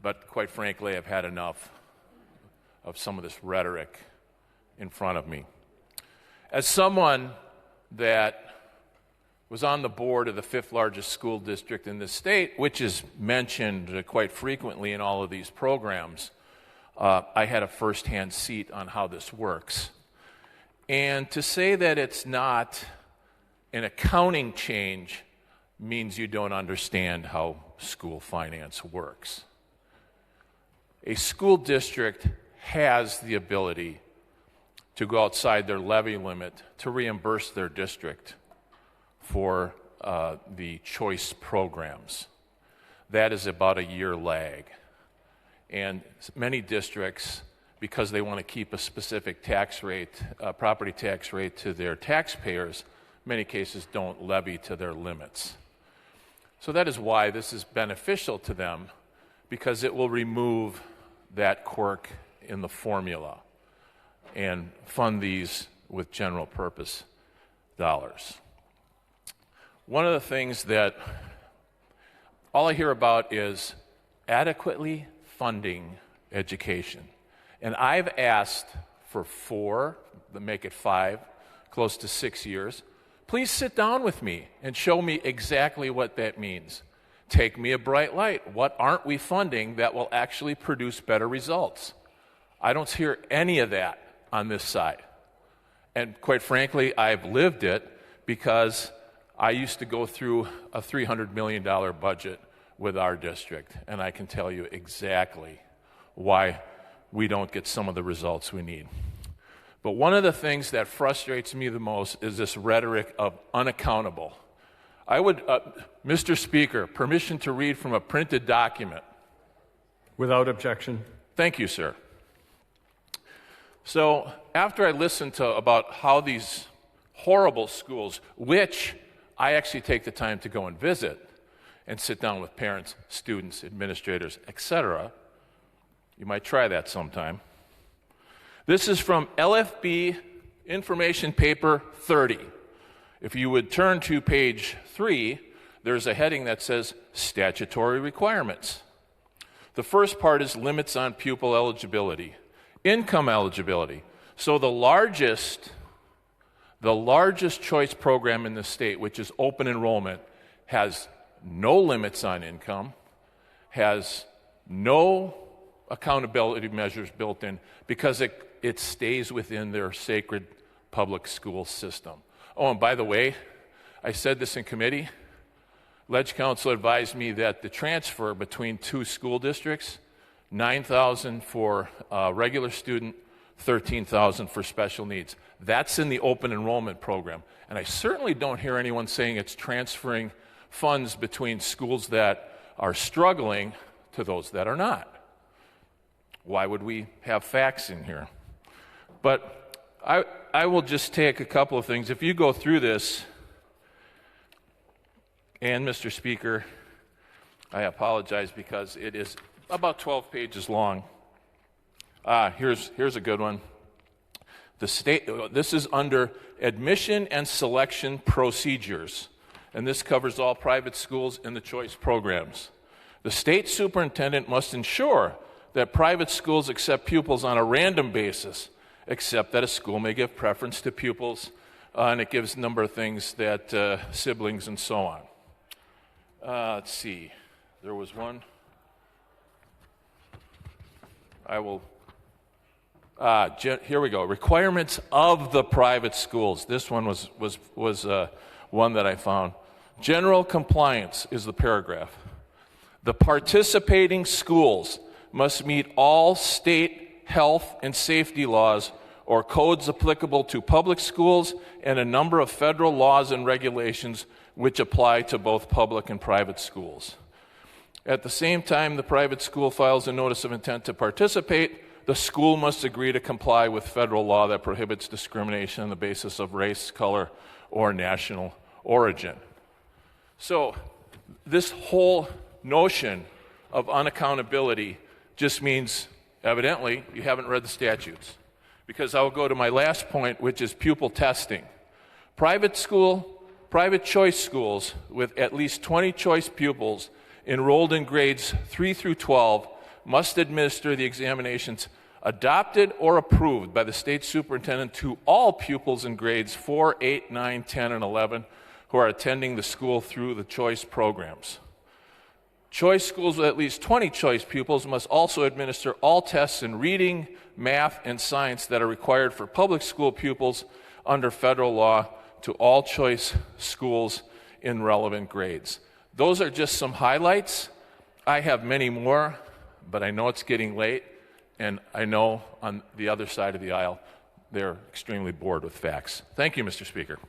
but quite frankly, I've had enough of some of this rhetoric in front of me. As someone that was on the board of the fifth largest school district in the state, which is mentioned quite frequently in all of these programs, I had a firsthand seat on how this works. And to say that it's not an accounting change means you don't understand how school finance works. A school district has the ability to go outside their levy limit to reimburse their district for the choice programs. That is about a year lag. And many districts, because they want to keep a specific tax rate, property tax rate to their taxpayers, in many cases don't levy to their limits. So that is why this is beneficial to them, because it will remove that quirk in the formula and fund these with general purpose dollars. One of the things that all I hear about is adequately funding education. And I've asked for 4, make it 5, close to 6 years. Please sit down with me and show me exactly what that means. Take me a bright light. What aren't we funding that will actually produce better results? I don't hear any of that on this side. And quite frankly, I've lived it because I used to go through a $300 million budget with our district, and I can tell you exactly why we don't get some of the results we need. But one of the things that frustrates me the most is this rhetoric of unaccountable. I would, Mr. Speaker, permission to read from a printed document. Without objection. Thank you, sir. So after I listened to about how these horrible schools, which I actually take the time to go and visit and sit down with parents, students, administrators, etc., you might try that sometime. This is from LFB Information Paper 30. If you would turn to page 3, there's a heading that says Statutory Requirements. The first part is limits on pupil eligibility, income eligibility. So the largest choice program in the state, which is open enrollment, has no limits on income, has no accountability measures built in because it stays within their sacred public school system. Oh, and by the way, I said this in committee. Ledge Council advised me that the transfer between 2 school districts, $9,000 for regular student, $13,000 for special needs. That's in the open enrollment program. And I certainly don't hear anyone saying it's transferring funds between schools that are struggling to those that are not. Why would we have facts in here? But I will just take a couple of things. If you go through this, and Mr. Speaker, I apologize because it is about 12 pages long. Here's a good one. This is under admission and selection procedures, and this covers all private schools in the choice programs. The state superintendent must ensure that private schools accept pupils on a random basis, except that a school may give preference to pupils, and it gives a number of things that siblings and so on. Let's see. There was one. Here we go. Requirements of the private schools. This one was one that I found. General compliance is the paragraph. The participating schools must meet all state health and safety laws or codes applicable to public schools and a number of federal laws and regulations which apply to both public and private schools. At the same time the private school files a notice of intent to participate, the school must agree to comply with federal law that prohibits discrimination on the basis of race, color, or national origin. So this whole notion of unaccountability just means, evidently, you haven't read the statutes. Because I'll go to my last point, which is pupil testing. Private choice schools with at least 20 choice pupils enrolled in grades 3 through 12 must administer the examinations adopted or approved by the state superintendent to all pupils in grades 4, 8, 9, 10, and 11 who are attending the school through the choice programs. Choice schools with at least 20 choice pupils must also administer all tests in reading, math, and science that are required for public school pupils under federal law to all choice schools in relevant grades. Those are just some highlights. I have many more, but I know it's getting late, and I know on the other side of the aisle they're extremely bored with facts. Thank you, Mr. Speaker.